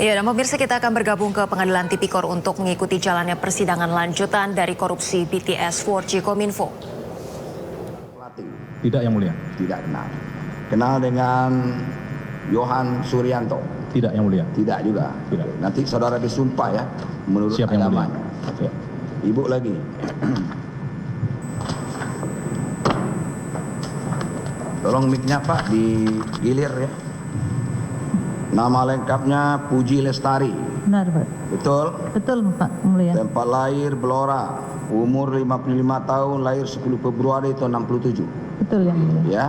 Ya, dan pemirsa, kita akan bergabung ke Pengadilan Tipikor untuk mengikuti jalannya persidangan lanjutan dari korupsi BTS 4G Kominfo. Tidak, Yang Mulia. Tidak kenal. Kenal dengan Yohan Suryanto? Tidak, Yang Mulia. Tidak juga. Tidak. Nanti saudara disumpah ya, menurut Siap, Yang Mulia. agamanya. Siap. Ibu lagi. Tolong mic-nya Pak digilir ya. Nama lengkapnya Puji Lestari. Benar, Pak. Betul? Betul, Pak Mulia. Tempat lahir Blora. Umur 55 tahun, lahir 10 Februari tahun 67. Betul, Yang Mulia. Ya.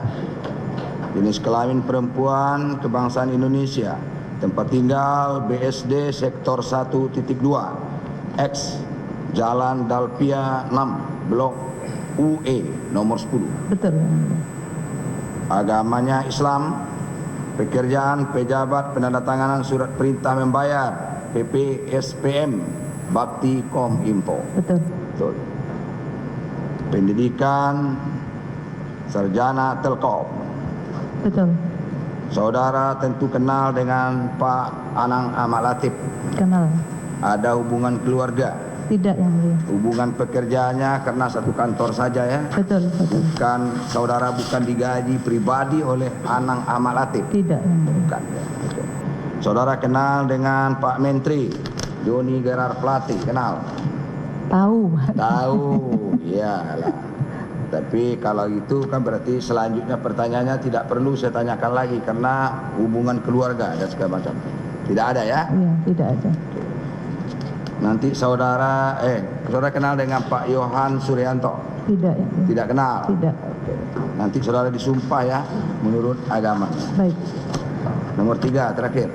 Jenis kelamin perempuan, kebangsaan Indonesia. Tempat tinggal BSD sektor 1.2. X Jalan Dalpia 6, Blok UE nomor 10. Betul, Yang Mulia. Agamanya Islam. Pekerjaan pejabat penandatanganan surat perintah membayar PPSPM Bakti Kominfo. Betul. Betul. Pendidikan sarjana Telkom. Betul. Saudara tentu kenal dengan Pak Anang Ahmad Latif. Kenal. Ada hubungan keluarga. Tidak, Yang Mulia. Hubungan pekerjaannya karena satu kantor saja ya. Betul, betul. Saudara bukan digaji pribadi oleh Anang Ahmad Latif. Tidak, Yang Mulia. Bukan. Ya. Oke. Saudara kenal dengan Pak Menteri Joni Gerard Plate, kenal? Tahu. Tahu, iyalah. Tapi kalau itu kan berarti selanjutnya pertanyaannya tidak perlu saya tanyakan lagi karena hubungan keluarga dan segala macam. Tidak ada ya? Iya, tidak ada. Nanti saudara kenal dengan Pak Yohan Suryanto? Tidak, Yang Mulia. Tidak kenal? Tidak. Oke. Nanti saudara disumpah ya menurut agama. Baik. Nomor 3 terakhir.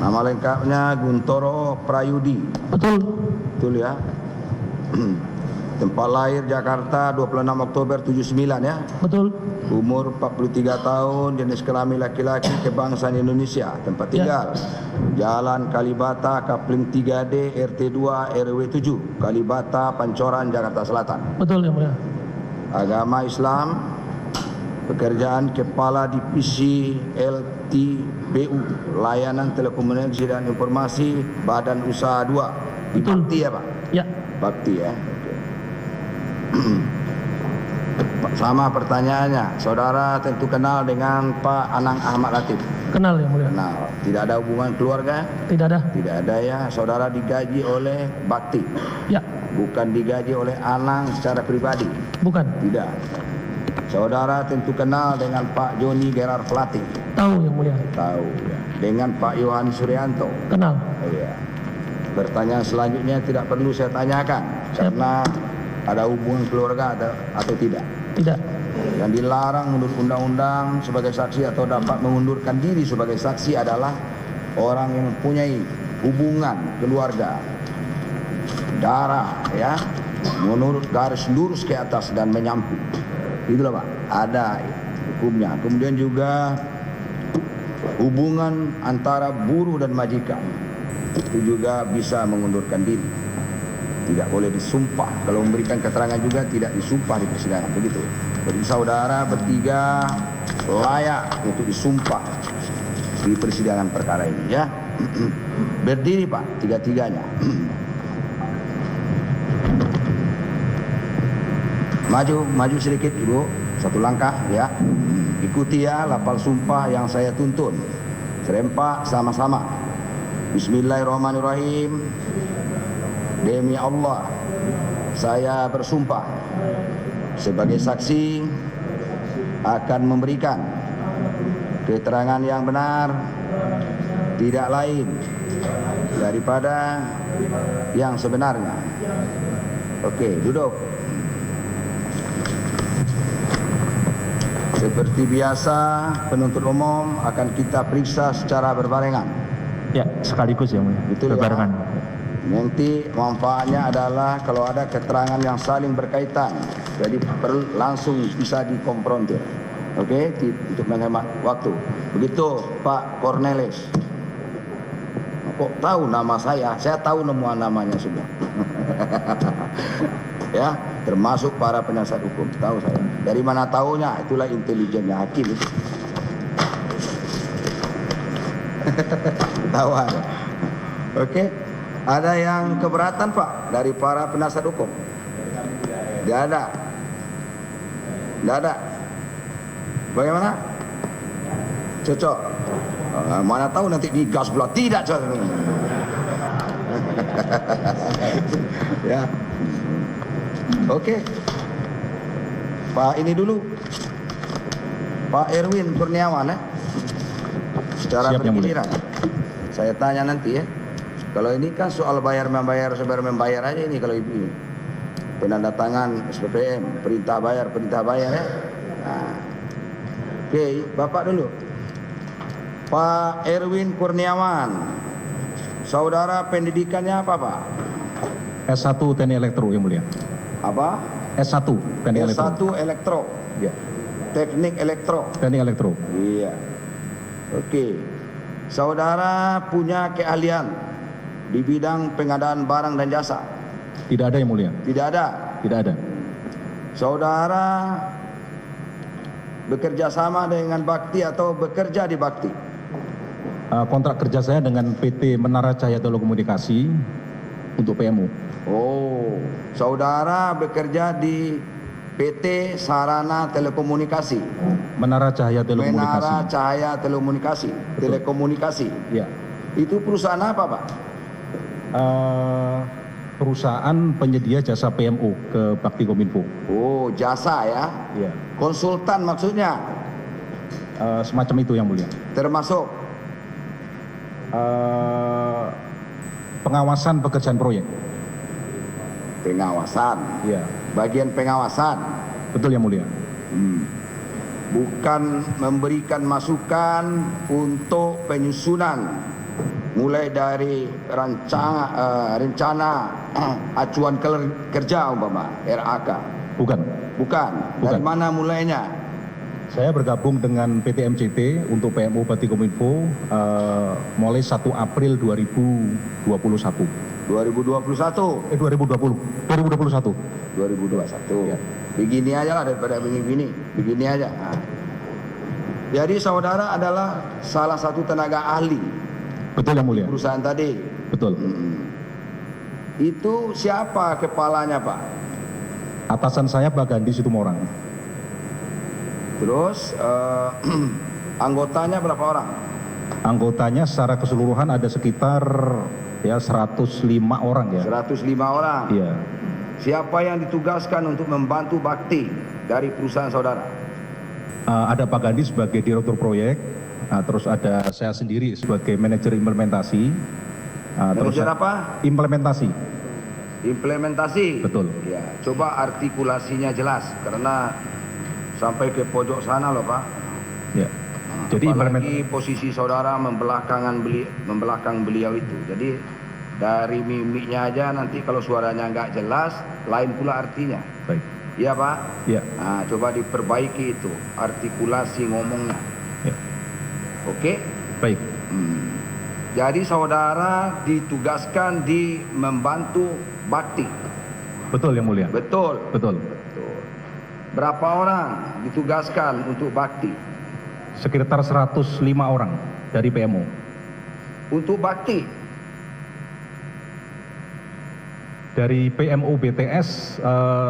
Nama lengkapnya Guntoro Prayudi. Betul. Betul ya. Tempat lahir Jakarta 26 Oktober 79 ya. Betul. Umur 43 tahun, jenis kelamin laki-laki, kebangsaan Indonesia. Tempat tinggal Jalan Kalibata, Kapling 3D, RT 2, RW 7, Kalibata, Pancoran, Jakarta Selatan. Betul, Yang Mulia. Agama Islam. Pekerjaan Kepala Divisi LTBU, Layanan Telekomunikasi dan Informasi, Badan Usaha 2. Di Betul. Bakti ya Pak? Ya. Bakti ya. Sama pertanyaannya, saudara tentu kenal dengan Pak Anang Ahmad Latif. Kenal, Yang Mulia. Kenal. Tidak ada hubungan keluarga? Tidak ada. Tidak ada ya. Saudara digaji oleh Bakti? Ya. Bukan digaji oleh Anang secara pribadi? Bukan. Tidak. Saudara tentu kenal dengan Pak Joni Gerard Plate? Tahu, Yang Mulia. Tahu ya. Dengan Pak Yohan Suryanto? Kenal. Iya. Pertanyaan selanjutnya tidak perlu saya tanyakan. Siap. Karena ada hubungan keluarga atau tidak. Tidak. Yang dilarang menurut undang-undang sebagai saksi atau dapat mengundurkan diri sebagai saksi adalah orang yang mempunyai hubungan keluarga darah ya menurut garis lurus ke atas dan menyamping. Itulah Pak, ada hukumnya. Kemudian juga hubungan antara buruh dan majikan itu juga bisa mengundurkan diri. Tidak boleh disumpah. Kalau memberikan keterangan juga tidak disumpah di persidangan. Begitu. Jadi saudara bertiga layak untuk disumpah di persidangan perkara ini ya. Berdiri Pak, tiga-tiganya. Maju sedikit Ibu, satu langkah ya. Ikuti ya lafal sumpah yang saya tuntun. Serempak sama-sama. Bismillahirrahmanirrahim. Demi Allah, saya bersumpah sebagai saksi akan memberikan keterangan yang benar, tidak lain daripada yang sebenarnya. Oke, duduk. Seperti biasa, penuntut umum akan kita periksa secara berbarengan. Ya, sekaligus ya, Mulia. Betul ya? Berbarengan. Nanti manfaatnya adalah kalau ada keterangan yang saling berkaitan, jadi langsung bisa dikonfrontir. Oke, untuk menghemat waktu. Begitu Pak Cornelis. Kok tahu nama saya? Saya tahu semua namanya semua. Ya, termasuk para penasihat hukum, tahu saya. Dari mana tahunya? Itulah intelijennya hakim itu. Ketahuan. Oke. Ada yang keberatan Pak dari para penasihat hukum? Tidak ada. Tidak ada. Bagaimana? Cocok. Mana tahu nanti digas pula. Tidak cocok. Ya. Oke. Pak ini dulu. Pak Erwin Kurniawan secara Siap, Yang Mulia. bergiliran. Saya tanya nanti ya. Kalau ini kan soal bayar membayar aja ini kalau ibu ini. Penandatangan SPPM, perintah bayar ya. Nah. Oke, Bapak dulu. Pak Erwin Kurniawan. Saudara pendidikannya apa, Pak? S1 Teknik Elektro, Yang Mulia. Apa? S1 Teknik Elektro. S1 Elektro. Ya. Teknik Elektro. Teknik Elektro. Iya. Oke. Saudara punya keahlian di bidang pengadaan barang dan jasa? Tidak ada, Yang Mulia. Tidak ada. Tidak ada. Saudara bekerja sama dengan Bakti atau bekerja di Bakti? Kontrak kerja saya dengan PT Menara Cahaya Telekomunikasi untuk PMU. Oh, saudara bekerja di PT Sarana Telekomunikasi. Menara Cahaya Telekomunikasi. Menara Cahaya Telekomunikasi. Betul. Telekomunikasi. Ya. Itu perusahaan apa, Pak? Perusahaan penyedia jasa PMU ke Bakti Kominfo. Oh, jasa ya. Ya. Konsultan maksudnya. Semacam itu, Yang Mulia. Termasuk Pengawasan pekerjaan proyek. pengawasan. Ya. Bagian pengawasan. Betul, Yang Mulia. Bukan memberikan masukan untuk penyusunan mulai dari rencana acuan kerja umpama RAK. Bukan. Bukan. Dari mana mulainya? Saya bergabung dengan PT MCT untuk PMU Bakti Kominfo mulai 1 April 2021. 2021. 2021. 2021. Ya. Begini aja lah daripada begini. Begini aja. Nah. Jadi saudara adalah salah satu tenaga ahli Betul, Yang Mulia. perusahaan tadi. Betul. Itu siapa kepalanya, Pak? Atasan saya Pak Gandhi Situmorang. Terus anggotanya berapa orang? Anggotanya secara keseluruhan ada sekitar 105 orang ya. 105 orang. Iya. Siapa yang ditugaskan untuk membantu Bakti dari perusahaan saudara? Ada Pak Gandhi sebagai direktur proyek, terus ada saya sendiri sebagai manajer implementasi. Manajer apa? Implementasi. Implementasi. Betul. Ya, coba artikulasinya jelas karena sampai ke pojok sana loh, Pak. Ya. Jadi Apalagi posisi saudara membelakang beliau itu. Jadi dari mimiknya aja nanti kalau suaranya nggak jelas, lain pula artinya. Baik. Iya, Pak? Ya. Nah, coba diperbaiki itu artikulasi ngomongnya. Ya. Oke? Baik. Jadi saudara ditugaskan di membantu Bakti. Betul, Yang Mulia. Betul. Betul. Berapa orang ditugaskan untuk Bakti? Sekitar 105 orang dari PMU. Untuk Bakti? Dari PMU BTS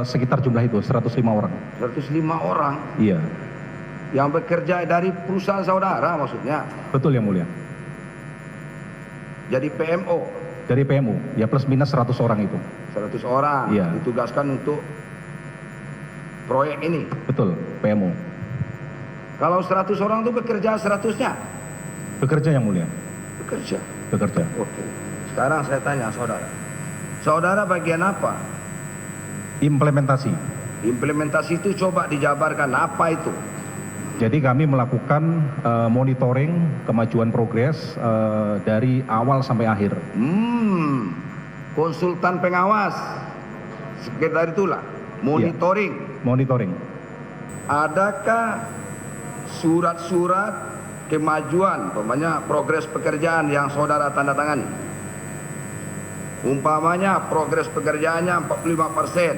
sekitar jumlah itu 105 orang. 105 orang Iya. yang bekerja dari perusahaan saudara maksudnya. Betul, Yang Mulia. Jadi PMO. Dari PMU, ya plus minus 100 orang itu. 100 orang Iya. ditugaskan untuk proyek ini. Betul, PMU. Kalau 100 orang itu bekerja 100-nya? Bekerja, Yang Mulia. Bekerja. Bekerja. Oke. Sekarang saya tanya saudara. Saudara bagian apa? Implementasi. Implementasi itu coba dijabarkan apa itu? Jadi kami melakukan monitoring kemajuan progres dari awal sampai akhir. Konsultan pengawas. Sekedar itulah. Monitoring. Monitoring. Adakah surat-surat kemajuan, umpamanya progres pekerjaan yang saudara tanda tangani? Umpamanya progres pekerjaannya 45%.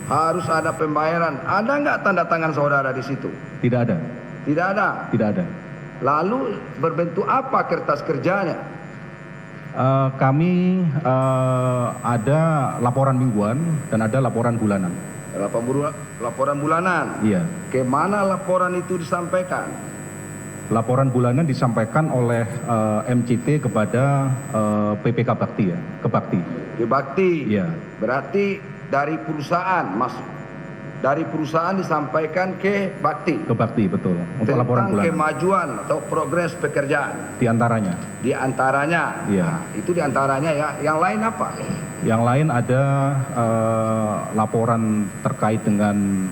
Harus ada pembayaran. Ada nggak tanda tangan saudara di situ? Tidak ada. Tidak ada. Tidak ada. Lalu berbentuk apa kertas kerjanya? Kami ada laporan mingguan dan ada laporan bulanan. Laporan bulanan. Iya. Kemana laporan itu disampaikan? Laporan bulanan disampaikan oleh MCT kepada PPK Bakti ya, ke Bakti. Ke Bakti. Iya. Berarti dari perusahaan masuk. Dari perusahaan disampaikan ke Bakti. Ke Bakti betul. Untuk laporan Tentang bulanan. kemajuan atau progres pekerjaan. Di antaranya. Di antaranya. Iya. Nah, itu di antaranya ya. Yang lain apa? Yang lain ada laporan terkait dengan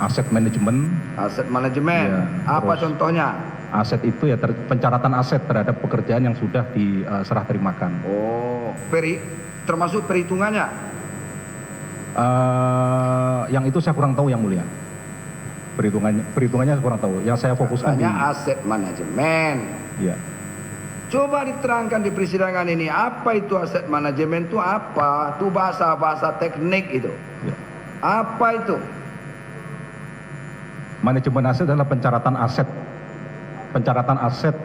aset manajemen. Aset manajemen. Iya, Apa terus contohnya? Aset itu ya pencaratan aset terhadap pekerjaan yang sudah diserah terimakan. Oh, termasuk perhitungannya. Yang itu saya kurang tahu yang mulia. Perhitungannya saya kurang tahu. Yang saya fokuskan di Katanya aset manajemen. ya. Coba diterangkan di persidangan ini, apa itu aset manajemen itu apa? Itu bahasa-bahasa teknik itu. Ya. Apa itu? Manajemen aset adalah pencaratan aset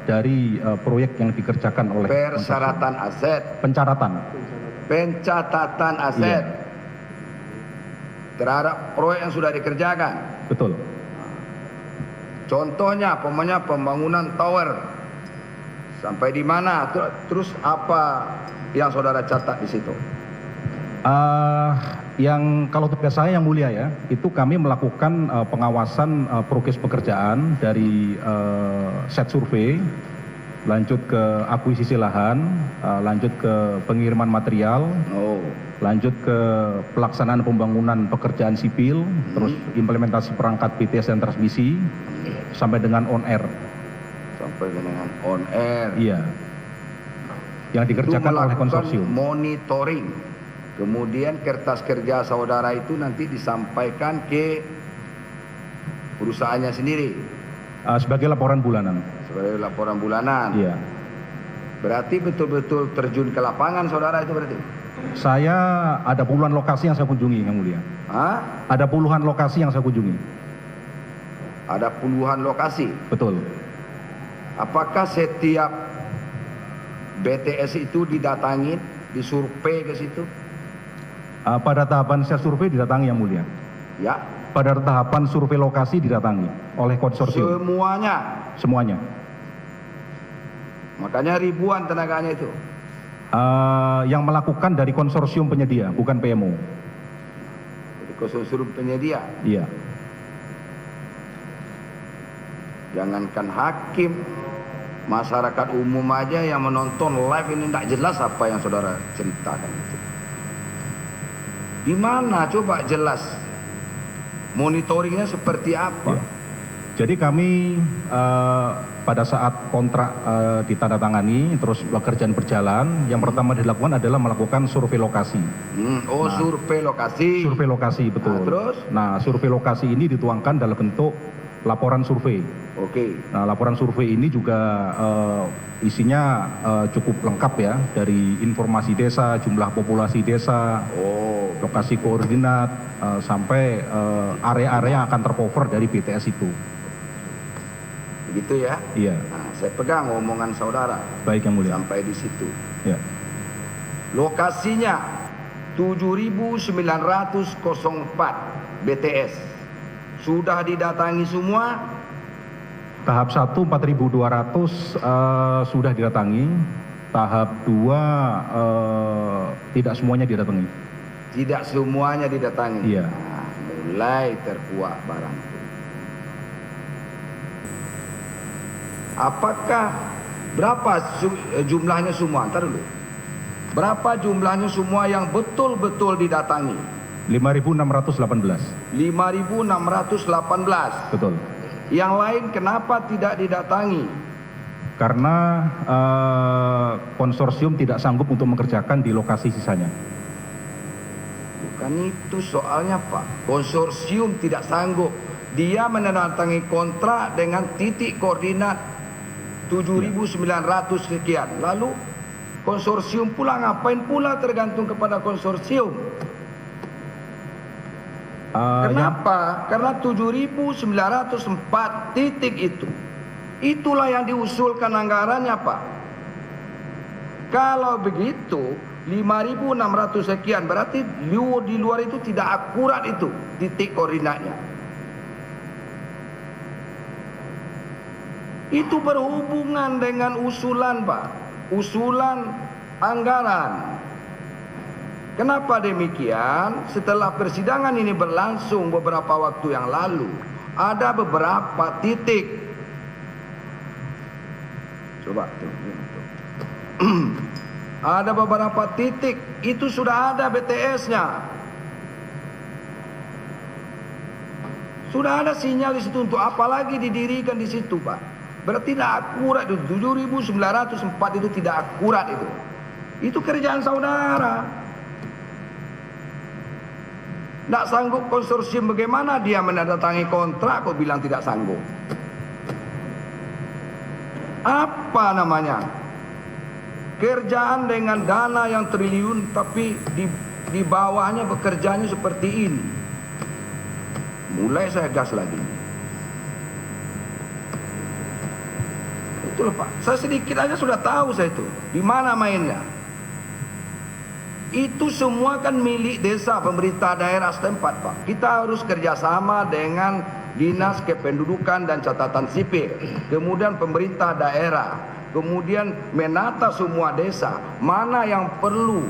dari proyek yang dikerjakan oleh Persyaratan aset, pencatatan aset Iya. terhadap proyek yang sudah dikerjakan. betul. Contohnya, pembangunan tower. Sampai di mana? Terus apa yang saudara catat di situ? Yang kalau tugas saya yang mulia ya, itu kami melakukan pengawasan progres pekerjaan dari set survei, lanjut ke akuisisi lahan, lanjut ke pengiriman material, Oh, lanjut ke pelaksanaan pembangunan pekerjaan sipil, terus implementasi perangkat BTS dan transmisi, sampai dengan on air. sampai dengan on air. Iya. Yang dikerjakan oleh melakukan konsorsium. monitoring. Kemudian kertas kerja saudara itu nanti disampaikan ke perusahaannya sendiri Sebagai laporan bulanan. sebagai laporan bulanan. Iya. Berarti betul-betul terjun ke lapangan saudara itu berarti? Saya ada puluhan lokasi yang saya kunjungi yang mulia. Hah? Ada puluhan lokasi yang saya kunjungi. Ada puluhan lokasi. Betul. Apakah setiap BTS itu didatangi, disurvei ke situ? Pada tahapan saya survei didatangi yang mulia. Ya. Pada tahapan survei lokasi didatangi oleh konsorsium. Semuanya. Semuanya. Makanya ribuan tenaganya itu. Yang melakukan dari konsorsium penyedia, bukan PMO. Jadi konsorsium penyedia. Iya. Jangankan hakim, masyarakat umum aja yang menonton live ini tidak jelas apa yang saudara ceritakan itu. Di mana coba jelas monitoringnya seperti apa? Iya. Jadi kami pada saat kontrak ditandatangani, terus pekerjaan berjalan, yang pertama dilakukan adalah melakukan survei lokasi. Survei lokasi. Survei lokasi betul. Nah, terus? Nah, survei lokasi ini dituangkan dalam bentuk laporan survei. Oke. Nah, laporan survei ini juga isinya cukup lengkap ya, dari informasi desa, jumlah populasi desa, Oh, lokasi koordinat, sampai area-area yang akan tercover dari BTS itu. begitu ya. Iya, Nah, saya pegang omongan saudara baik yang mulia. sampai di situ. Ya. Lokasinya 7.904 BTS. Sudah didatangi semua. Tahap 1 4.200 sudah didatangi. Tahap 2 tidak semuanya didatangi. Tidak semuanya didatangi. Iya. Nah, mulai terkuak barang itu. Apakah berapa jumlahnya semua? Ntar dulu. Berapa jumlahnya semua yang betul-betul didatangi? 5.618. 5.618. Betul. Yang lain kenapa tidak didatangi? Karena konsorsium tidak sanggup untuk mengerjakan di lokasi sisanya. Bukan itu soalnya Pak. Konsorsium tidak sanggup. Dia menandatangani kontrak dengan titik koordinat 7.900 sekian. Lalu konsorsium pula ngapain pula tergantung kepada konsorsium? Kenapa? Karena 7.904 titik itu. Itulah yang diusulkan anggarannya Pak. Kalau begitu 5.600 sekian berarti di luar itu tidak akurat itu titik koordinatnya. Itu berhubungan dengan usulan, Pak. Usulan anggaran. Kenapa demikian? Setelah persidangan ini berlangsung beberapa waktu yang lalu, ada beberapa titik. Coba tuh. Ada beberapa titik itu sudah ada BTS-nya. Sudah ada sinyal di situ, untuk apa lagi didirikan di situ, Pak? Berarti tidak akurat itu. 7.904 itu tidak akurat itu. Itu kerjaan saudara. Tidak sanggup konsorsium, bagaimana dia menandatangani kontrak kok bilang tidak sanggup? Apa namanya? Kerjaan dengan dana yang triliun tapi di bawahnya bekerjanya seperti ini. Mulai saya gas lagi. Itulah, Pak. Saya sedikit aja sudah tahu saya itu. Di mana mainnya? Itu semua kan milik desa, pemerintah daerah setempat, Pak. Kita harus kerjasama dengan Dinas Kependudukan dan Catatan Sipil, kemudian pemerintah daerah, kemudian menata semua desa, mana yang perlu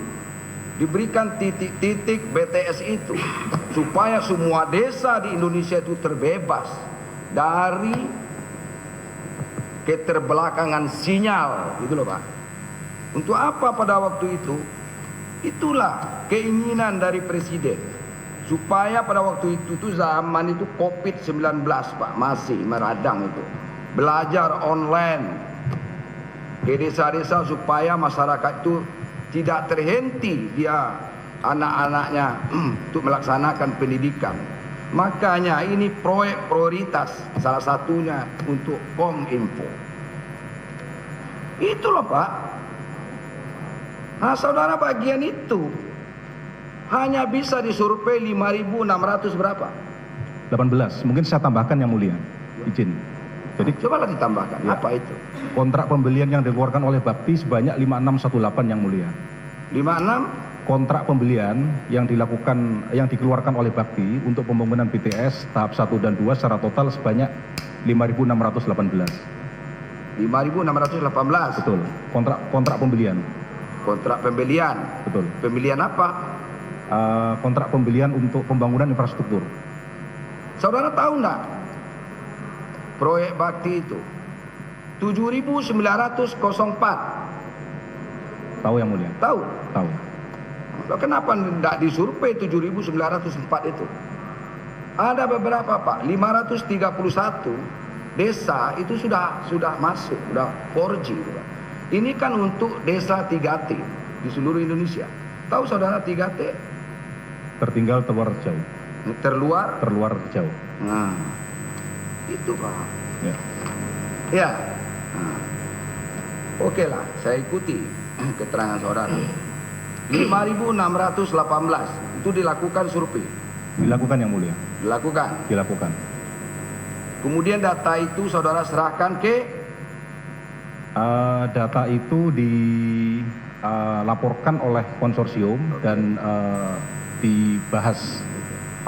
diberikan titik-titik BTS itu, supaya semua desa di Indonesia itu terbebas dari keterbelakangan sinyal, gitu loh, Pak. Untuk apa pada waktu itu? Itulah keinginan dari Presiden, supaya pada waktu itu tuh zaman itu COVID-19, Pak, masih meradang itu. Belajar online ke desa-desa supaya masyarakat itu tidak terhenti dia anak-anaknya untuk melaksanakan pendidikan. Makanya ini proyek prioritas, salah satunya untuk Kominfo. Itu loh, Pak. Nah, saudara, bagian itu hanya bisa disurvei 5.600 berapa? 18. Mungkin saya tambahkan yang mulia. Izin. Jadi Cobalah ditambahkan. Ya. Apa itu? kontrak pembelian yang dikeluarkan oleh Bakti sebanyak 5618 yang mulia. 56 Kontrak pembelian yang dikeluarkan oleh Bakti untuk pembangunan BTS tahap 1 dan 2 secara total sebanyak 5.618. 5.618. Betul. Kontrak pembelian. Kontrak pembelian. Betul. Pembelian apa? Kontrak pembelian untuk pembangunan infrastruktur. Saudara tahu enggak? Proyek Bakti itu 7.904. Tahu yang mulia? Tahu? Tahu. Loh, kenapa tidak disurvei 7.904 itu? Ada beberapa, Pak. 531 desa itu sudah masuk, sudah 4G, Pak. Ini kan untuk desa 3T di seluruh Indonesia. Tahu saudara 3T? Tertinggal terluar jauh. Terluar jauh. Nah, itu, Pak. Ya. Ya. Nah. Oke lah, saya ikuti keterangan saudara. 5.618 itu dilakukan survei. Dilakukan yang mulia. Dilakukan. Kemudian data itu saudara serahkan ke data itu dilaporkan oleh konsorsium dan dibahas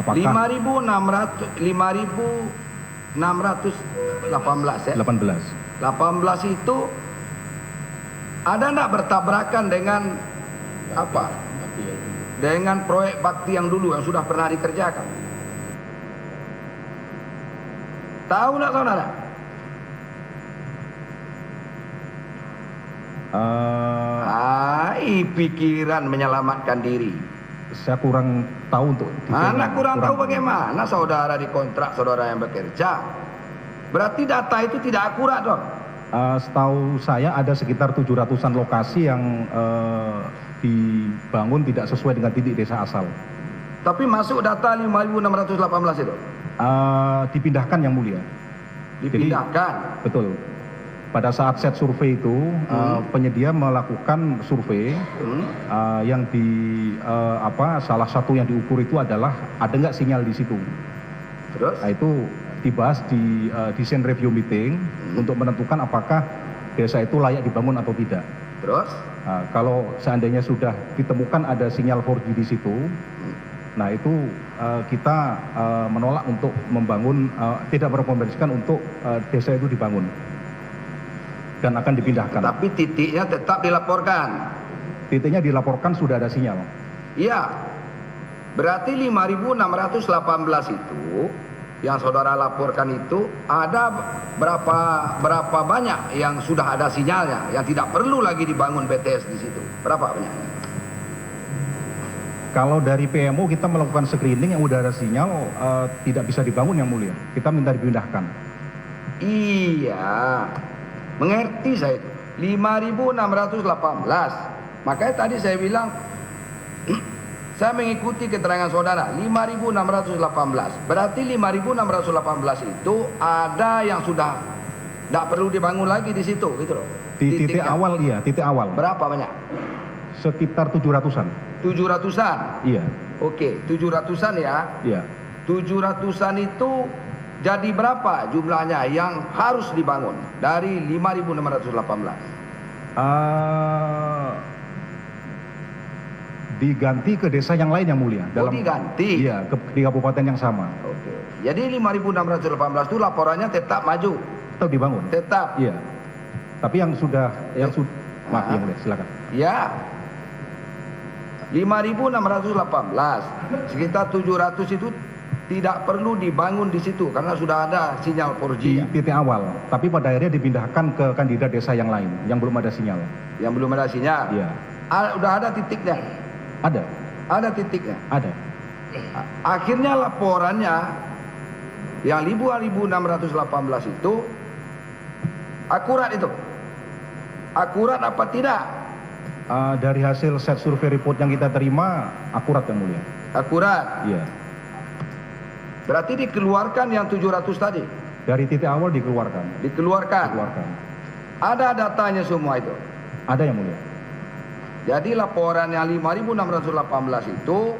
apakah 5.618 ya. 18 itu ada enggak bertabrakan dengan apa? Dengan proyek Bakti yang dulu yang sudah pernah dikerjakan. Tahu enggak saudara? Pikiran menyelamatkan diri. Saya kurang tahu untuk Anak kurang tahu bagaimana saudara dikontrak, saudara yang bekerja. Berarti data itu tidak akurat dong. Setahu saya ada sekitar 700-an lokasi yang dibangun tidak sesuai dengan titik desa asal. Tapi masuk data 5.618 itu? Dipindahkan yang mulia. Dipindahkan? Jadi, betul. Pada saat set survei itu, penyedia melakukan survei yang salah satu yang diukur itu adalah ada nggak sinyal di situ. Terus? Nah, itu dibahas di desain review meeting untuk menentukan apakah desa itu layak dibangun atau tidak. Terus? Nah, kalau seandainya sudah ditemukan ada sinyal 4G di situ, nah itu kita menolak untuk membangun, tidak merekomendasikan untuk desa itu dibangun dan akan dipindahkan. Tapi titiknya tetap dilaporkan. Titiknya dilaporkan sudah ada sinyal. Iya. Berarti 5.618 itu yang saudara laporkan itu ada berapa banyak yang sudah ada sinyalnya, yang tidak perlu lagi dibangun BTS di situ. Berapa banyaknya? Kalau dari PMO kita melakukan screening yang udah ada sinyal tidak bisa dibangun yang mulia. Kita minta dipindahkan. Iya. Mengerti saya itu. 5.618. Makanya tadi saya bilang saya mengikuti keterangan saudara 5.618. Berarti 5.618 itu ada yang sudah tidak perlu dibangun lagi di situ, gitu loh. Di titik awal iya, titik awal. Berapa banyak? Sekitar 700-an. 700-an. Iya. Oke, 700-an ya. Iya. 700-an itu jadi berapa jumlahnya yang harus dibangun dari 5.618? Diganti ke desa yang lain yang mulia. Diganti? Iya, di kabupaten yang sama. Oke. Jadi 5.618 itu laporannya tetap maju. Tetap dibangun. Tetap. Iya. Tapi yang sudah, maaf yang mulia, silakan. Ya. 5.618 sekitar 700 itu tidak perlu dibangun di situ karena sudah ada sinyal 4G. Di titik awal. Tapi pada akhirnya dipindahkan ke kandidat desa yang lain yang belum ada sinyal. Yang belum ada sinyal. Iya. Udah ada titiknya. Ada. Ada titiknya. Ada. Akhirnya laporannya yang 5.618 itu akurat itu. Akurat apa tidak? Dari hasil set survei report yang kita terima akurat yang mulia. Akurat. Iya. Berarti dikeluarkan yang 700 tadi. Dari titik awal dikeluarkan. Dikeluarkan. Ada datanya semua itu. Ada yang mulia. Jadi laporan yang 5.618 itu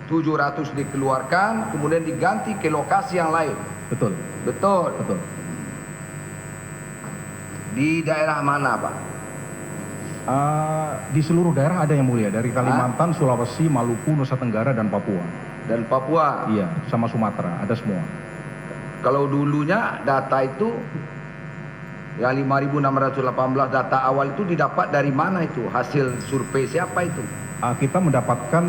700 dikeluarkan, kemudian diganti ke lokasi yang lain. Betul. Betul. Betul. Di daerah mana, Pak? Di seluruh daerah ada yang mulia, dari Kalimantan, Sulawesi, Maluku, Nusa Tenggara, dan Papua. Dan Papua. Iya, sama Sumatera, ada semua. Kalau dulunya data itu yang 5.618 data awal itu didapat dari mana itu? Hasil survei siapa itu? Kita mendapatkan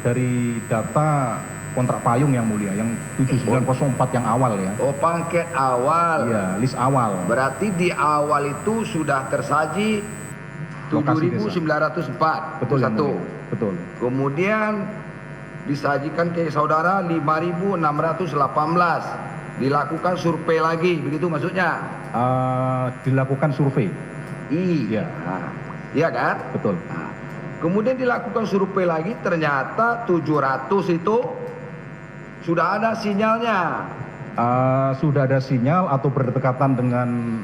dari data kontrak payung yang mulia, yang 7904 yang awal ya. Oh, paket awal. Iya, list awal. Berarti di awal itu sudah tersaji 7.904. Betul, yang satu. mulia. Betul. Kemudian disajikan ke saudara 5.618. Dilakukan survei lagi, begitu maksudnya? Dilakukan survei. Iya. Iya kan? Betul. Kemudian dilakukan survei lagi, ternyata 700 itu sudah ada sinyalnya. Sudah ada sinyal atau berdekatan dengan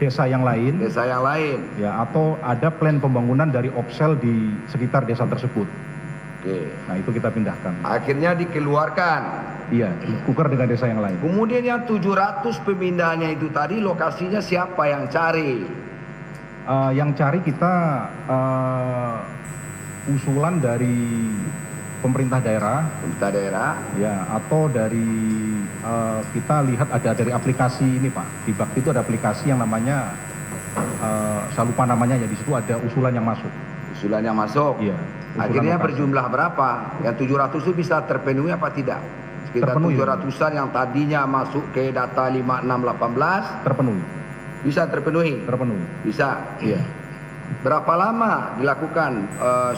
desa yang lain. Desa yang lain. Ya, atau ada plan pembangunan dari Opsel di sekitar desa tersebut. Oke. Nah, itu kita pindahkan. Akhirnya dikeluarkan. Iya, ditukar dengan desa yang lain. Kemudian yang 700 pemindahannya itu tadi lokasinya siapa yang cari? Yang cari kita usulan dari pemerintah daerah. Pemerintah daerah. Ya, atau dari kita lihat ada dari aplikasi ini Pak. Di Bakti itu ada aplikasi yang namanya saya lupa namanya ya, di situ ada usulan yang masuk. Usulan yang masuk. Iya. Akhirnya berjumlah berapa? Yang 700 itu bisa terpenuhi apa tidak? Sekitar 700-an yang tadinya masuk ke data 5618 terpenuhi. Bisa terpenuhi? Terpenuhi. Bisa. Iya. Berapa lama dilakukan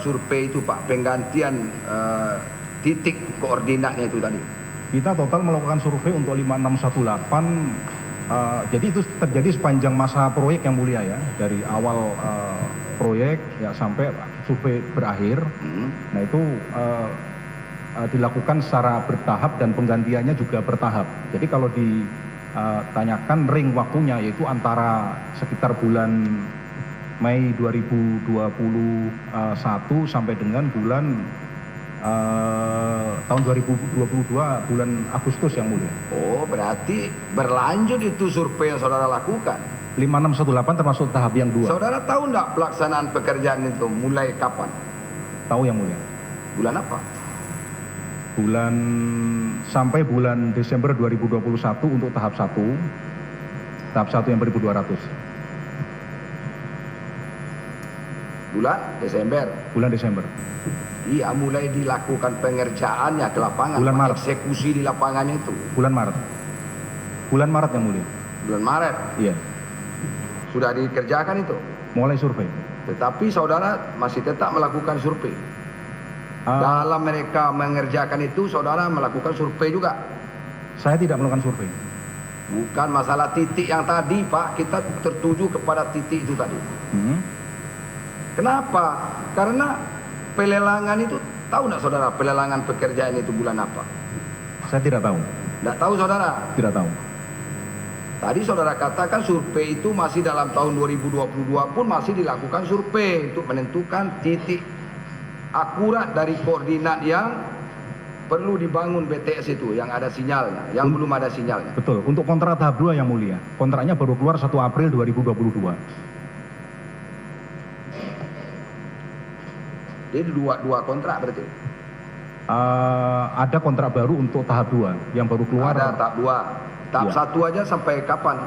survei itu Pak, penggantian titik koordinatnya itu tadi? Kita total melakukan survei untuk 5618. Jadi itu terjadi sepanjang masa proyek yang mulia ya, dari awal proyek ya sampai survei berakhir. Nah itu dilakukan secara bertahap dan penggantiannya juga bertahap. Jadi kalau ditanyakan ring waktunya yaitu antara sekitar bulan Mei 2021 sampai dengan bulan tahun 2022 bulan Agustus yang mulia. Oh, berarti berlanjut itu survei yang saudara lakukan. 5618 termasuk tahap yang 2. Saudara tahu enggak pelaksanaan pekerjaan itu mulai kapan? Tahu yang mulia. Bulan apa? Sampai bulan Desember 2021 untuk tahap 1. Tahap 1 yang 1.200. Bulan Desember. Bulan Desember. Iya, mulai dilakukan pengerjaannya ke lapangan. Bulan Maret. Eksekusi di lapangannya itu. Bulan Maret. Bulan Maret yang mulia. Bulan Maret. Iya. Sudah dikerjakan itu. Mulai survei. Tetapi saudara masih tetap melakukan survei. Dalam mereka mengerjakan itu, saudara melakukan survei juga. Saya tidak melakukan survei. Bukan masalah titik yang tadi, Pak. Kita tertuju kepada titik itu tadi. Kenapa? Karena pelelangan itu, tahu nggak saudara pelelangan pekerjaan itu bulan apa? Saya tidak tahu. Nggak tahu saudara? Tidak tahu. Tadi saudara katakan survei itu masih dalam tahun 2022 pun masih dilakukan survei untuk menentukan titik akurat dari koordinat yang perlu dibangun BTS itu, yang ada sinyalnya, yang belum ada sinyalnya. Betul. Untuk kontrak tahap 2 yang mulia, kontraknya baru keluar 1 April 2022. Jadi dua kontrak berarti. Ada kontrak baru untuk tahap 2 yang baru keluar. Ada tahap 2. Tahap Iya. 1 aja sampai kapan?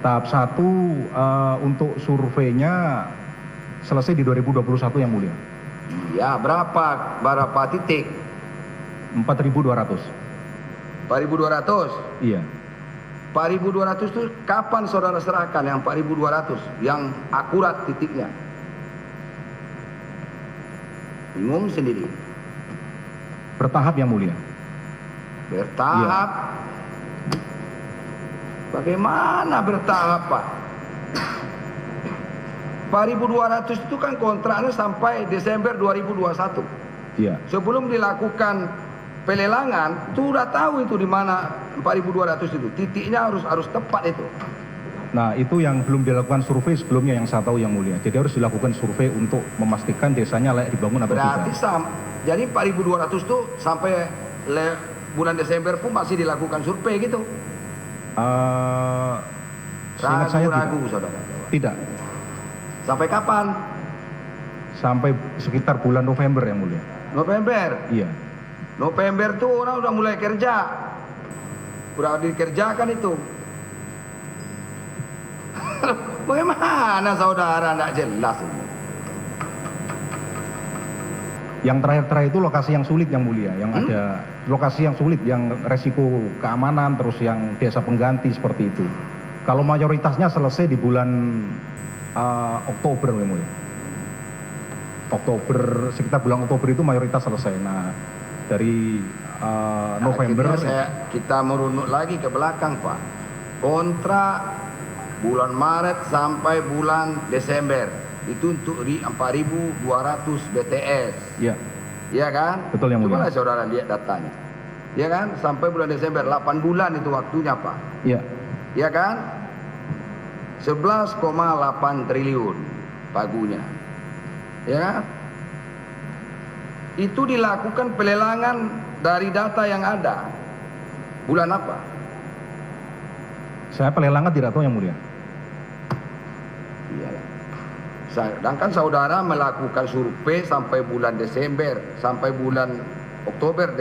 Tahap 1 untuk surveinya selesai di 2021 yang mulia. Ya, berapa titik? 4.200. 4.200. Iya. 4.200 itu kapan saudara serahkan yang 4.200 yang akurat titiknya? Bingung sendiri. Bertahap yang mulia. Bertahap. Bagaimana bertahap, Pak? 4.200 itu kan kontraknya sampai Desember 2021. Iya. Sebelum dilakukan pelelangan, itu udah tahu itu di mana 4.200 itu. Titiknya harus tepat itu. Nah, itu yang belum dilakukan survei sebelumnya yang saya tahu yang mulia. Jadi harus dilakukan survei untuk memastikan desanya layak dibangun atau Berarti tidak. jadi 4.200 itu sampai bulan Desember pun masih dilakukan survei gitu. Seingat saya Ragu-ragu, saudara. tidak. Sampai kapan? Sampai sekitar bulan November yang mulia. November. Iya. November tuh orang udah mulai kerja. Udah dikerjakan itu. Bagaimana saudara, tidak jelas ini. Yang terakhir itu lokasi yang sulit yang mulia, yang ada lokasi yang sulit, yang resiko keamanan, terus yang desa pengganti seperti itu. Kalau mayoritasnya selesai di bulan Oktober yang mulia. Oktober, sekitar bulan Oktober itu mayoritas selesai. Nah, dari November Akhirnya kita merunut lagi ke belakang, Pak. Kontrak bulan Maret sampai bulan Desember itu untuk di 4.200 BTS. ya, Iya kan? Betul yang mulia. Coba saudara lihat datanya. Iya kan? Sampai bulan Desember 8 bulan itu waktunya, Pak. ya, Iya kan? 11,8 triliun pagunya. Ya kan? Itu dilakukan pelelangan dari data yang ada. Bulan apa? saya pelelangan tidak tahu yang mulia. Iyalah. Sedangkan saudara melakukan survei sampai bulan Desember, sampai bulan Oktober.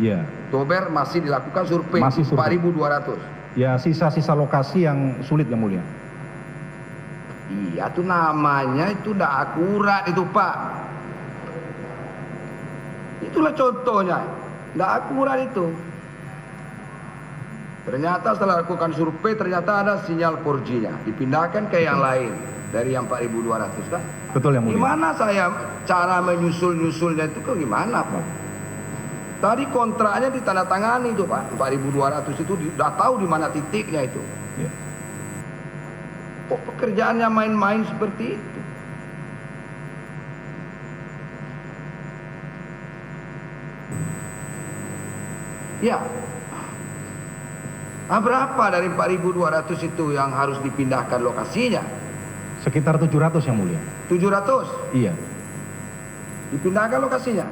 Ya, Oktober masih dilakukan survei, Masih survei. 4.200. ya sisa-sisa lokasi yang sulit yang mulia. Iya, itu namanya itu tidak akurat itu, Pak. Itulah contohnya, tidak akurat itu. Ternyata setelah lakukan survei, ternyata ada sinyal 4G-nya, dipindahkan ke yang lain dari yang 4.200 kan? Betul yang mulia. Gimana saya cara menyusul-nyusulnya itu gimana, Pak? Tadi kontraknya ditandatangani itu, Pak. 4.200 itu sudah tahu di mana titiknya itu. Ya. Kok pekerjaannya main-main seperti itu? Ya. Berapa dari 4.200 itu yang harus dipindahkan lokasinya? Sekitar 700 yang mulia. 700 Iya. dipindahkan lokasinya.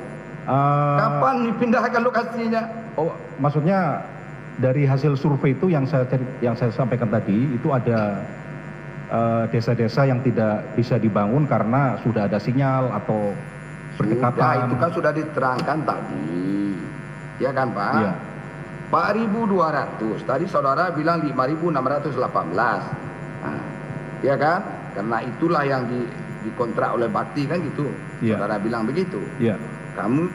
Kapan dipindahkan lokasinya? Oh, maksudnya dari hasil survei itu yang saya sampaikan tadi itu ada desa-desa yang tidak bisa dibangun karena sudah ada sinyal atau berdekatan. Sudah, itu kan sudah diterangkan tadi. Ya kan Pak? Iya. 4.200. Tadi saudara bilang 5.618. Nah, ya kan? Karena itulah yang dikontrak oleh Bakti kan gitu. Iya. Saudara bilang begitu. Iya.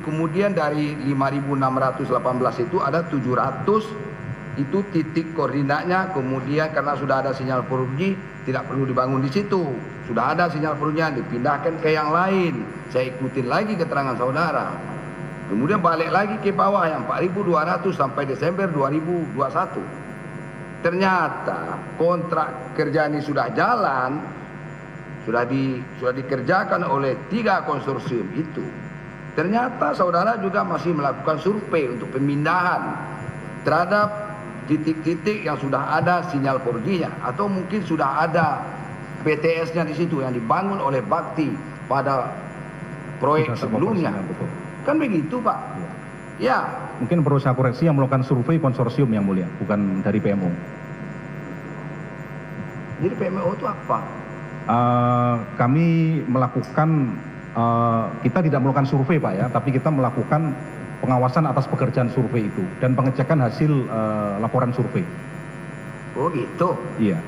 Kemudian dari 5.618 itu ada 700 itu titik koordinatnya, kemudian karena sudah ada sinyal 4G tidak perlu dibangun di situ, sudah ada sinyal 4G dipindahkan ke yang lain. Saya ikutin lagi keterangan saudara, kemudian balik lagi ke bawah yang 4.200 sampai Desember 2021. Ternyata kontrak kerja ini sudah jalan, sudah dikerjakan oleh 3 konsorsium itu. Ternyata saudara juga masih melakukan survei untuk pemindahan terhadap titik-titik yang sudah ada sinyal 4G-nya, atau mungkin sudah ada BTS-nya di situ yang dibangun oleh Bakti pada proyek sebelumnya. Betul. Kan begitu Pak? Ya. Mungkin perlu saya koreksi, yang melakukan survei konsorsium yang mulia, bukan dari PMO. Jadi PMO itu apa? Kami melakukan, kita tidak melakukan survei Pak ya, tapi kita melakukan pengawasan atas pekerjaan survei itu dan pengecekan hasil laporan survei. Oh gitu. Iya.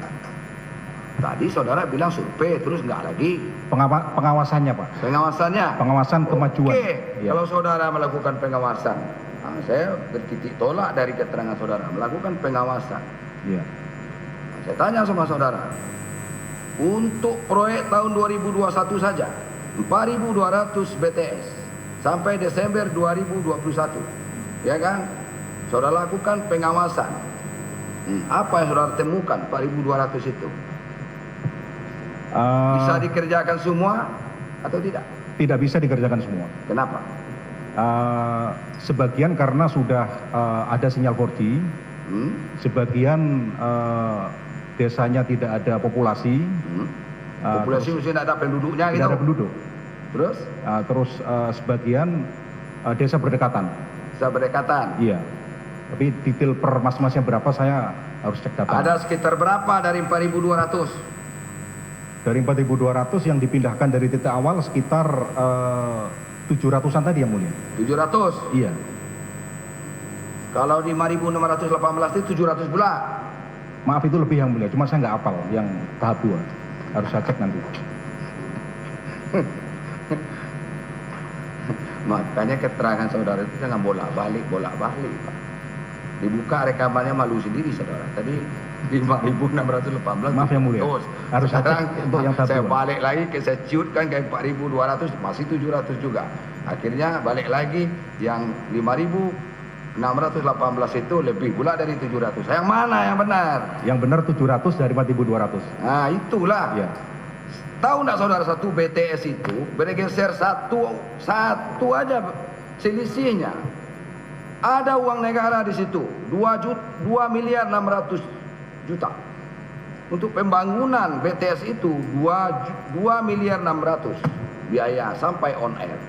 Tadi saudara bilang survei, terus nggak lagi. Pengawasannya Pak. Pengawasannya. Pengawasan kemajuan. Oke. Iya. Kalau saudara melakukan pengawasan, saya bertitik tolak dari keterangan saudara melakukan pengawasan. Iya. Saya tanya sama saudara, untuk proyek tahun 2021 saja 4.200 BTS sampai Desember 2021, ya kan? Saudara lakukan pengawasan. Apa yang saudara temukan 4.200 itu? Bisa dikerjakan semua atau tidak? Tidak bisa dikerjakan semua. Kenapa? Sebagian karena sudah ada sinyal 4G, sebagian desanya tidak ada populasi. Populasi mesti tidak ada penduduknya gitu. Tidak ada penduduk. Terus? Sebagian desa berdekatan. Desa berdekatan. Iya. Tapi detail per mas-masnya berapa saya harus cek data. Ada sekitar berapa dari 4.200? Dari 4.200 yang dipindahkan dari titik awal sekitar 700-an tadi yang mulia. 700? Iya. Kalau di 5.618 itu 700 pula. Maaf itu lebih yang mulia, cuma saya nggak hafal yang tahap 2. Harus saya cek nanti. Makanya keterangan saudara itu jangan bolak-balik Pak. Dibuka rekamannya malu sendiri saudara. Tadi 5.618. Maaf yang mulia. Harus sekarang untuk yang tahap saya 2. balik lagi saya ciutkan ke 4.200 masih 700 juga. Akhirnya balik lagi yang 5.618 itu lebih pula dari 700. Yang mana yang benar? Yang benar 700 dari 4.200. Nah itulah. Iya. Tahu enggak saudara, satu BTS itu bergeser satu aja selisihnya. Ada uang negara di situ 2 miliar 600 juta. Untuk pembangunan BTS itu 2 miliar 600 biaya sampai on air.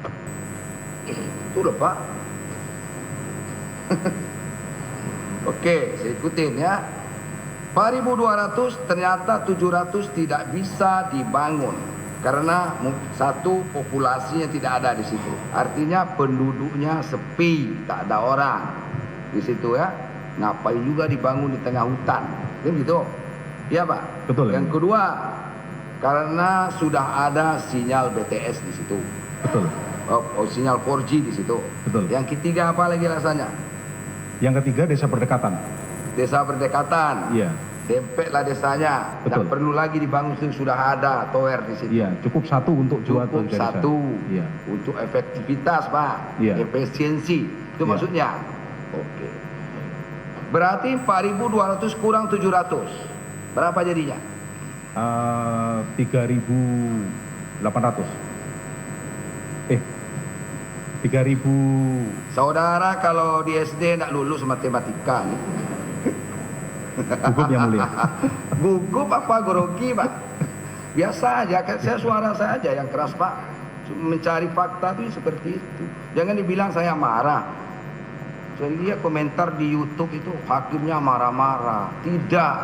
Itu loh Pak. Oke, saya ikutin ya. 4.200 ternyata 700 tidak bisa dibangun karena satu populasinya tidak ada di situ. Artinya penduduknya sepi, tak ada orang di situ ya. Ngapain juga dibangun di tengah hutan? Kan gitu. Iya Pak. Betul. Yang kedua, karena sudah ada sinyal BTS di situ. Betul. Sinyal 4G di situ. Betul. Yang ketiga apa lagi rasanya? Yang ketiga desa berdekatan. Desa berdekatan. Iya. Dempetlah desanya. Betul. Tak perlu lagi dibangun, sudah ada tower di situ. Iya, cukup satu untuk dua Cukup desa. satu. Iya. Untuk efektivitas Pak. Iya. Efisiensi. Itu Iya. maksudnya. Oke. Berarti 4.200 kurang 700. Berapa jadinya? 3.800. 3.000. Saudara kalau di SD nak lulus matematika nih. Gugup yang mulia. Gugup apa grogi Pak? Biasa aja, saya suara saya aja yang keras Pak. Mencari fakta itu seperti itu. Jangan dibilang saya marah. Saya lihat komentar di YouTube itu hakimnya marah-marah. Tidak.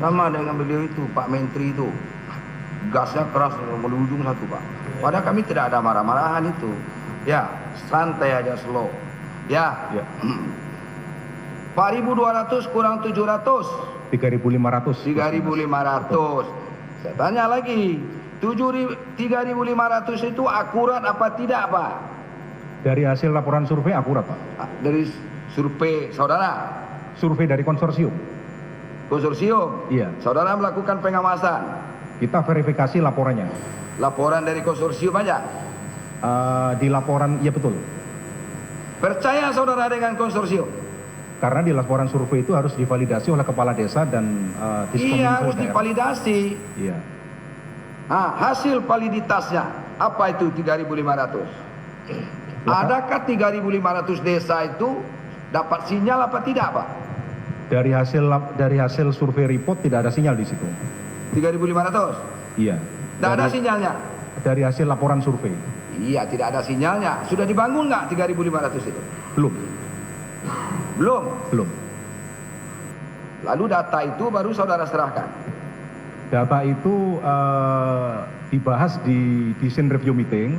Sama dengan beliau itu, Pak Menteri itu. Gasnya keras, melujung satu, Pak. Padahal kami tidak ada marah-marahan itu. Ya, santai aja, slow. Ya. Ya. 4.200 kurang 700. 3.500. 3.500. Saya tanya lagi, 3.500 itu akurat apa tidak, Pak? Dari hasil laporan survei akurat, Pak. Dari survei saudara, Survei dari konsorsium. konsorsium. Iya. Saudara melakukan pengawasan. Kita verifikasi laporannya. Laporan dari konsorsium aja. Di laporan, iya betul. Percaya saudara dengan konsorsium? Karena di laporan survei itu harus divalidasi oleh kepala desa dan diskominfo Iya, harus daerah. divalidasi. Iya. Nah, hasil validitasnya apa itu 3.500? Adakah 3.500 desa itu dapat sinyal apa tidak, Pak? Dari hasil survei report tidak ada sinyal di situ. 3.500? Iya. Tidak ada sinyalnya? Dari hasil laporan survei. Iya, tidak ada sinyalnya. Sudah dibangun nggak 3.500 itu? Belum. Belum. Belum. Lalu data itu baru saudara serahkan. Data itu dibahas di design review meeting.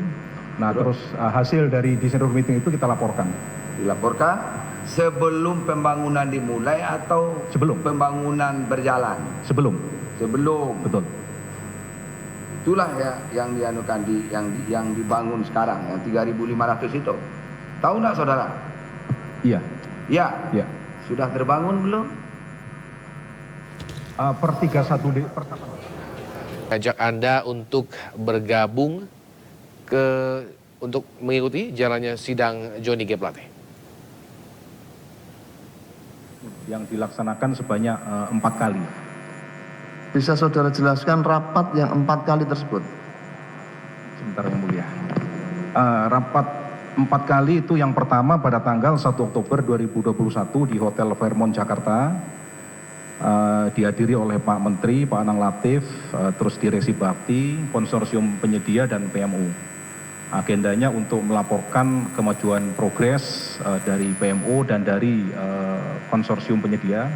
Nah, terus hasil dari design review meeting itu kita laporkan. Dilaporkan sebelum pembangunan dimulai atau Sebelum. pembangunan berjalan? Sebelum. Sebelum. Betul. Itulah ya yang dianukan yang dibangun sekarang yang 3.500 itu. Tahu nggak saudara? Iya. Ya. Iya. Sudah terbangun belum? Per 31D pertama. Ajak Anda untuk bergabung untuk mengikuti jalannya sidang Johnny G. Plate. Yang dilaksanakan sebanyak 4 kali. Bisa saudara jelaskan rapat yang 4 kali tersebut? Sebentar Yang Mulia. Rapat 4 kali itu yang pertama pada tanggal 1 Oktober 2021 di Hotel Fairmont Jakarta. Dihadiri oleh Pak Menteri, Pak Anang Latif, terus Direksi Bakti, Konsorsium Penyedia dan PMU. Agendanya untuk melaporkan kemajuan progres dari PMU dan dari Konsorsium Penyedia.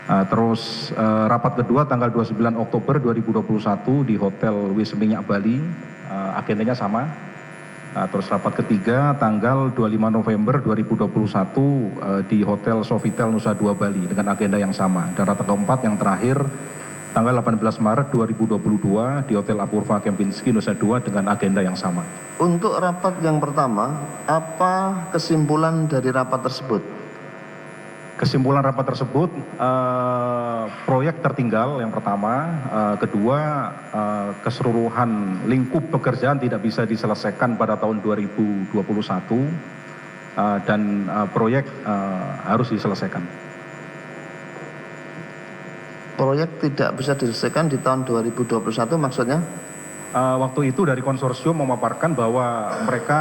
Terus rapat kedua tanggal 29 Oktober 2021 di Hotel Wisma Minyak Bali, agendanya sama. Terus rapat ketiga tanggal 25 November 2021 di Hotel Sofitel Nusa Dua Bali dengan agenda yang sama. Dan rapat keempat yang terakhir tanggal 18 Maret 2022 di Hotel Apurva Kempinski Nusa Dua dengan agenda yang sama. Untuk rapat yang pertama, apa kesimpulan dari rapat tersebut? Kesimpulan rapat tersebut, proyek tertinggal yang pertama, kedua, keseluruhan lingkup pekerjaan tidak bisa diselesaikan pada tahun 2021, dan proyek harus diselesaikan. Proyek tidak bisa diselesaikan di tahun 2021 maksudnya? Waktu itu dari konsorsium memaparkan bahwa mereka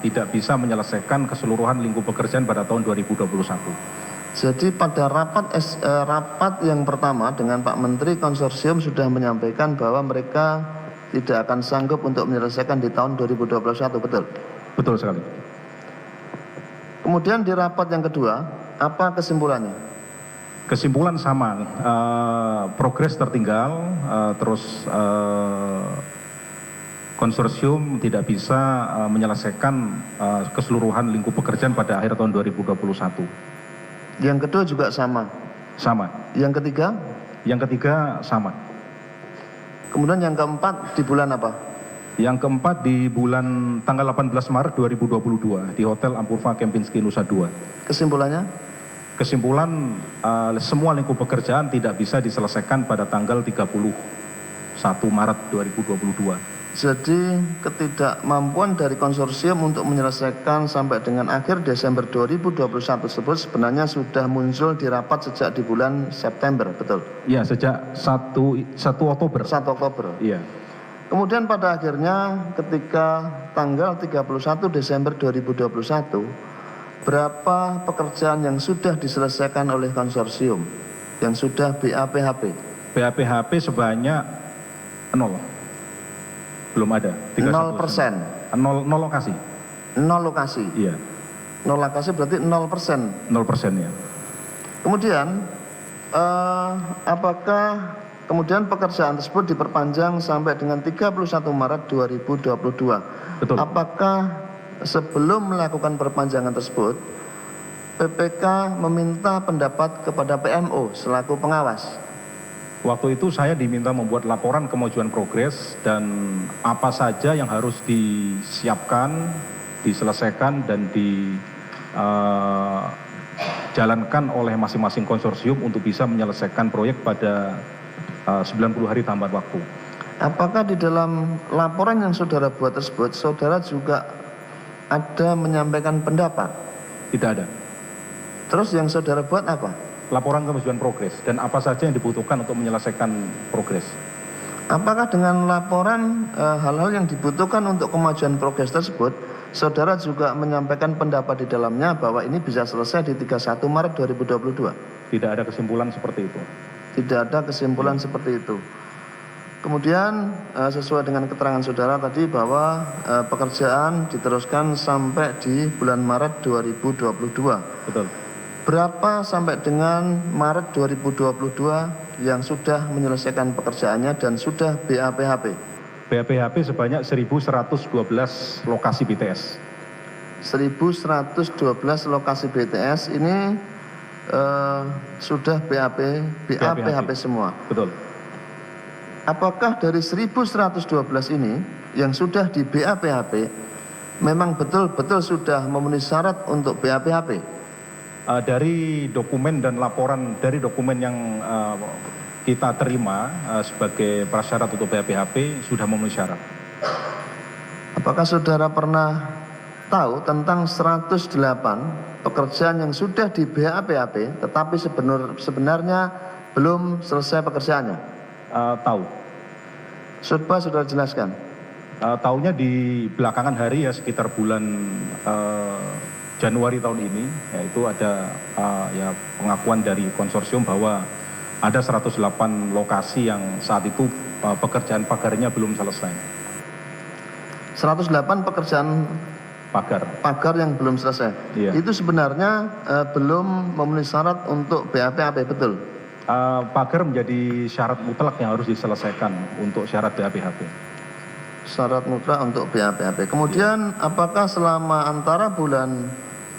tidak bisa menyelesaikan keseluruhan lingkup pekerjaan pada tahun 2021. Jadi pada rapat yang pertama dengan Pak Menteri, konsorsium sudah menyampaikan bahwa mereka tidak akan sanggup untuk menyelesaikan di tahun 2021, betul? Betul sekali. Kemudian di rapat yang kedua, apa kesimpulannya? Kesimpulan sama, progres tertinggal, terus konsorsium tidak bisa menyelesaikan keseluruhan lingkup pekerjaan pada akhir tahun 2021. Yang kedua juga sama? Sama. Yang ketiga? Yang ketiga sama. Kemudian yang keempat di bulan apa? Yang keempat di bulan tanggal 18 Maret 2022 di Hotel Apurva Kempinski Nusa Dua. Kesimpulannya? Kesimpulan semua lingkup pekerjaan tidak bisa diselesaikan pada tanggal 31 Maret 2022. Jadi ketidakmampuan dari konsorsium untuk menyelesaikan sampai dengan akhir Desember 2021 tersebut sebenarnya sudah muncul di rapat sejak di bulan September, betul? Ya, sejak 1 Oktober. 1 Oktober. Iya. Kemudian pada akhirnya ketika tanggal 31 Desember 2021, berapa pekerjaan yang sudah diselesaikan oleh konsorsium yang sudah BAPHP? BAPHP sebanyak 0. Belum ada. 0%. 0 lokasi. 0 lokasi. Iya. 0 lokasi berarti 0%. 0% ya. Kemudian apakah kemudian pekerjaan tersebut diperpanjang sampai dengan 31 Maret 2022? Betul. Apakah sebelum melakukan perpanjangan tersebut, PPK meminta pendapat kepada PMO selaku pengawas? Waktu itu saya diminta membuat laporan kemajuan progres dan apa saja yang harus disiapkan, diselesaikan dan dijalankan oleh masing-masing konsorsium untuk bisa menyelesaikan proyek pada 90 hari tambahan waktu. Apakah di dalam laporan yang saudara buat tersebut, saudara juga ada menyampaikan pendapat? Tidak ada. Terus yang saudara buat apa? Laporan kemajuan progres dan apa saja yang dibutuhkan untuk menyelesaikan progres. Apakah dengan laporan hal-hal yang dibutuhkan untuk kemajuan progres tersebut, saudara juga menyampaikan pendapat di dalamnya bahwa ini bisa selesai di 31 Maret 2022? Tidak ada kesimpulan seperti itu. Tidak ada kesimpulan seperti itu. Kemudian sesuai dengan keterangan saudara tadi bahwa pekerjaan diteruskan sampai di bulan Maret 2022. Betul. Berapa sampai dengan Maret 2022 yang sudah menyelesaikan pekerjaannya dan sudah BAPHP? BAPHP sebanyak 1.112 lokasi BTS. 1.112 lokasi BTS ini sudah BAPHP semua. Betul. Apakah dari 1.112 ini yang sudah di BAPHP memang betul-betul sudah memenuhi syarat untuk BAPHP? Dari dokumen dan laporan dari dokumen yang kita terima sebagai prasyarat untuk BAPHP sudah memenuhi syarat. Apakah saudara pernah tahu tentang 108 pekerjaan yang sudah di BAPHP tetapi sebenarnya belum selesai pekerjaannya? Tahu. Coba saudara jelaskan. Tahunya di belakangan hari ya sekitar bulan Januari tahun ini, yaitu ada ya pengakuan dari konsorsium bahwa ada 108 lokasi yang saat itu pekerjaan pagarnya belum selesai. 108 pekerjaan pagar yang belum selesai. Iya. Itu sebenarnya belum memenuhi syarat untuk BAPHP, betul? Pagar menjadi syarat mutlak yang harus diselesaikan untuk syarat BAPHP. Syarat mutlak untuk BAPHP. Kemudian apakah selama antara bulan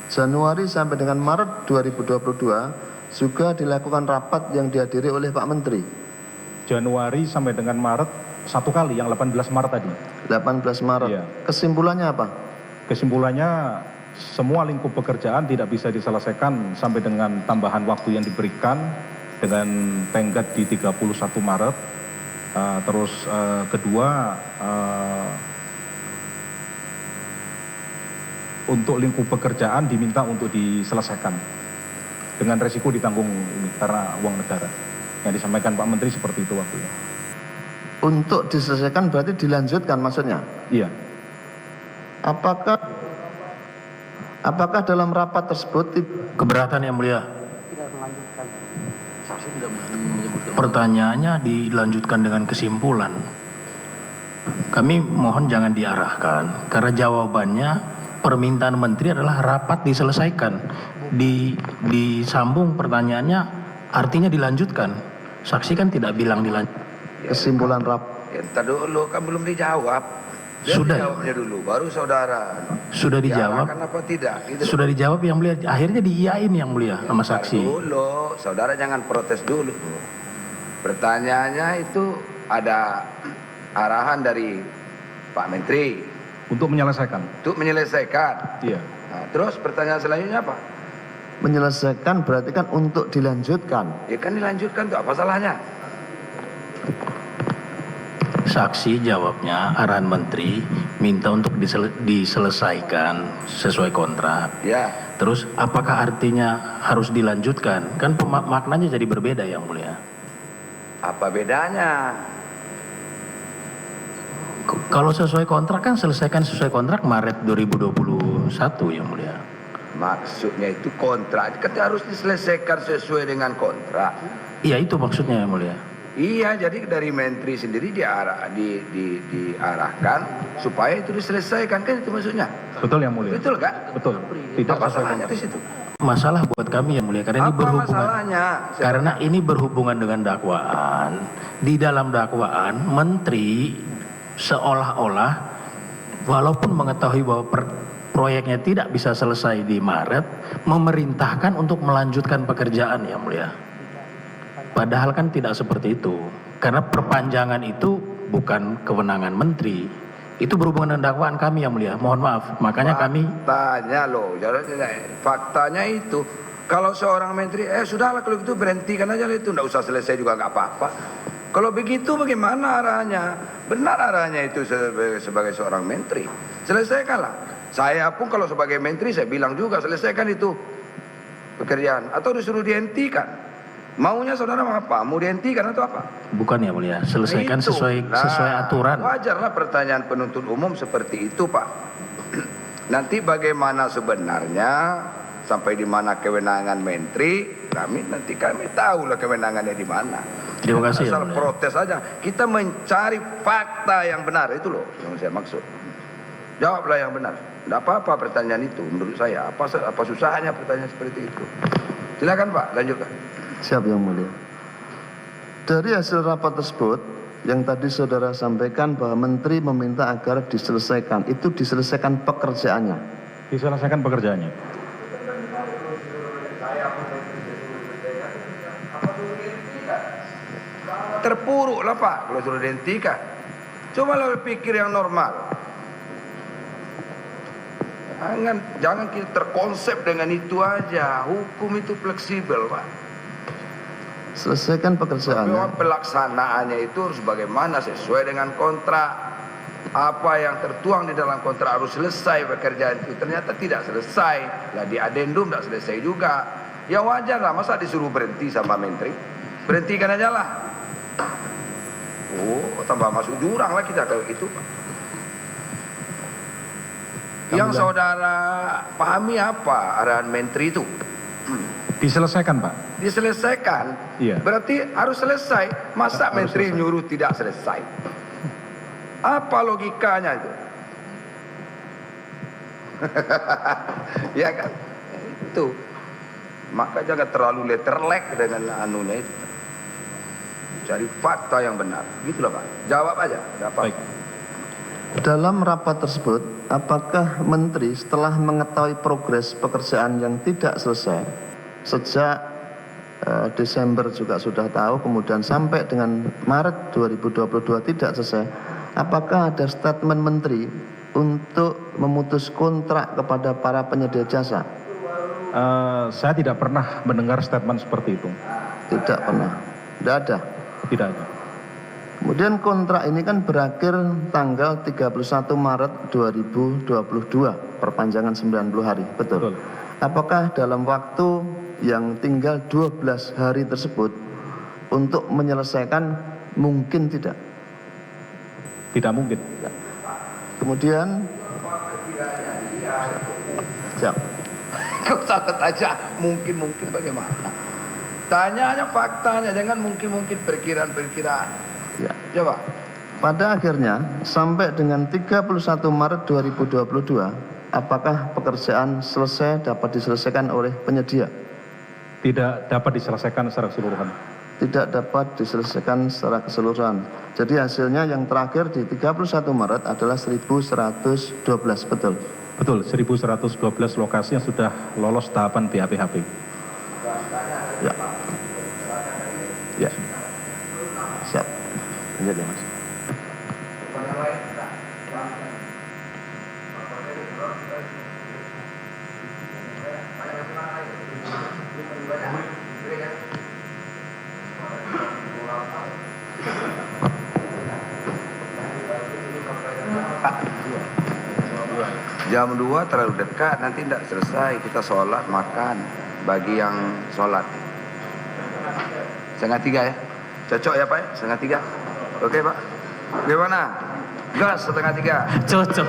Januari sampai dengan Maret 2022 juga dilakukan rapat yang dihadiri oleh Pak Menteri? Januari sampai dengan Maret satu kali, yang 18 Maret tadi. 18 Maret. Iya. Kesimpulannya apa? Kesimpulannya semua lingkup pekerjaan tidak bisa diselesaikan sampai dengan tambahan waktu yang diberikan dengan tenggat di 31 Maret. Terus kedua, untuk lingkup pekerjaan diminta untuk diselesaikan dengan resiko ditanggung ini karena uang negara. Yang disampaikan Pak Menteri seperti itu waktunya. Untuk diselesaikan berarti dilanjutkan maksudnya? Iya. Apakah dalam rapat tersebut Keberatan yang mulia. Pertanyaannya dilanjutkan dengan kesimpulan. Kami mohon jangan diarahkan karena jawabannya permintaan menteri adalah rapat diselesaikan. Disambung pertanyaannya artinya dilanjutkan. Saksi kan tidak bilang dilanjutkan. kesimpulan rapat? Ya, entar dulu kan belum dijawab. Sudah. Dijawabnya dulu, baru saudara. Sudah dijawab. Diarahkan apa tidak? Gitu. Sudah dijawab yang mulia. Akhirnya diiyain yang mulia sama Entar saksi. dulu, saudara jangan protes dulu. Pertanyaannya itu ada arahan dari Pak Menteri Untuk menyelesaikan. untuk menyelesaikan. Iya. Nah, terus pertanyaan selanjutnya apa? Menyelesaikan berarti kan untuk dilanjutkan. Ya kan dilanjutkan tuh, apa salahnya? Saksi jawabnya arahan menteri minta untuk diselesaikan sesuai kontrak. Ya, Terus apakah artinya harus dilanjutkan? Kan maknanya jadi berbeda yang mulia. apa bedanya? Kalau sesuai kontrak kan selesaikan sesuai kontrak Maret 2021 yang mulia. Maksudnya itu kontrak kan harus diselesaikan sesuai dengan kontrak. Iya itu maksudnya yang mulia. Iya, jadi dari menteri sendiri diarahkan supaya itu diselesaikan, kan itu maksudnya. Betul yang mulia. Betul kan? Betul. Tidak Apa sesuai salahnya di situ? Masalah buat kami yang mulia karena ini Apa berhubungan. masalahnya? Karena ini berhubungan dengan dakwaan. Di dalam dakwaan, menteri seolah-olah walaupun mengetahui bahwa proyeknya tidak bisa selesai di Maret, memerintahkan untuk melanjutkan pekerjaan yang mulia. Padahal kan tidak seperti itu. Karena perpanjangan itu bukan kewenangan menteri. Itu berhubungan dengan dakwaan kami yang mulia. Mohon maaf. Makanya kami Faktanya itu, kalau seorang menteri, sudahlah kalau gitu berhentikan aja itu, nggak usah selesai juga nggak apa-apa. Kalau begitu bagaimana arahnya? Benar arahnya itu sebagai seorang menteri. Selesaikanlah. Saya pun kalau sebagai menteri saya bilang juga selesaikan itu pekerjaan atau disuruh dihentikan. Maunya saudara apa? Mau dihentikan atau apa? bukan yang mulia. Selesaikan Itu. sesuai aturan. Wajarlah pertanyaan penuntut umum seperti itu, Pak. Nanti bagaimana sebenarnya, sampai di mana kewenangan menteri, kami tahu lah kewenangannya di mana. Terima kasih Asal yang mulia. protes aja. Kita mencari fakta yang benar, itu loh yang saya maksud. Jawablah yang benar. Tidak apa-apa pertanyaan itu menurut saya. Apa susahnya pertanyaan seperti itu? Silakan Pak, lanjutkan. Siap yang mulia. Dari hasil rapat tersebut, yang tadi saudara sampaikan bahwa menteri meminta agar diselesaikan, itu diselesaikan pekerjaannya. Diselesaikan pekerjaannya. Terpuruk lah Pak kalau sudah dihentikan. Coba lah pikir yang normal. Jangan kita terkonsep dengan itu aja. Hukum itu fleksibel Pak. Selesaikan Memang pekerjaannya. pelaksanaannya itu harus bagaimana sesuai dengan kontrak. Apa yang tertuang di dalam kontrak harus selesai pekerjaan itu. Ternyata tidak selesai. Lah di adendum tidak selesai juga. Ya wajar lah, masa disuruh berhenti sama menteri. Berhentikan aja lah. Oh, tambah masuk jurang lah kita kalau itu Pak. Yang saudara pahami apa arahan menteri itu? Diselesaikan, Pak. Diselesaikan. Iya. Berarti harus selesai. Masa Harus menteri selesai. nyuruh tidak selesai? Apa logikanya itu? Ya kan? Itu. Maka jangan terlalu letterlek dengan anunya itu. Cari fakta yang benar. Gitulah Pak. Jawab aja. Nggak apa-apa. Baik. Dalam rapat tersebut, apakah menteri setelah mengetahui progres pekerjaan yang tidak selesai sejak Desember juga sudah tahu, kemudian sampai dengan Maret 2022 tidak selesai, apakah ada statement menteri untuk memutus kontrak kepada para penyedia jasa? Saya tidak pernah mendengar statement seperti itu. Tidak pernah. Tidak ada. Tidak ada. Kemudian kontrak ini kan berakhir tanggal 31 Maret 2022, perpanjangan 90 hari, betul? Betul. Apakah dalam waktu yang tinggal 12 hari tersebut untuk menyelesaikan mungkin tidak? Tidak mungkin. Kemudian siap. Kau salah aja. Mungkin bagaimana? Tanya aja faktanya. Jangan mungkin perkiraan-perkiraan. Ya. Coba. Pada akhirnya sampai dengan 31 Maret 2022, apakah pekerjaan selesai dapat diselesaikan oleh penyedia? Tidak dapat diselesaikan secara keseluruhan. Tidak dapat diselesaikan secara keseluruhan. Jadi hasilnya yang terakhir di 31 Maret adalah 1112, betul? Betul, 1112 lokasi yang sudah lolos tahapan BAPHP. Ya. Ya. Siap. Lanjut ya Mas. Jam 2 terlalu dekat, nanti tidak selesai. Kita sholat, makan. Bagi yang sholat 2:30 ya. Cocok ya Pak ya? 2:30. Oke Pak. Bagaimana? Gas 2:30. Cocok.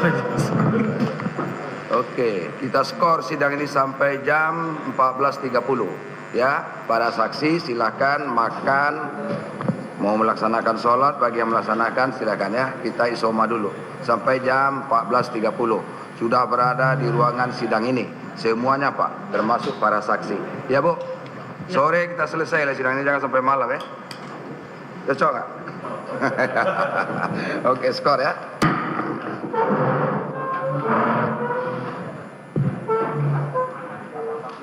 Oke, kita skor sidang ini sampai jam 14.30 ya. Para saksi silakan makan, Mau melaksanakan sholat, bagi yang melaksanakan silakan ya. Kita isoma dulu sampai jam 14.30. Sudah berada di ruangan sidang ini. Semuanya Pak, termasuk para saksi. Ya Bu, sore kita selesai lah sidang ini, jangan sampai malam ya. Cocok nggak? Oke, skor ya.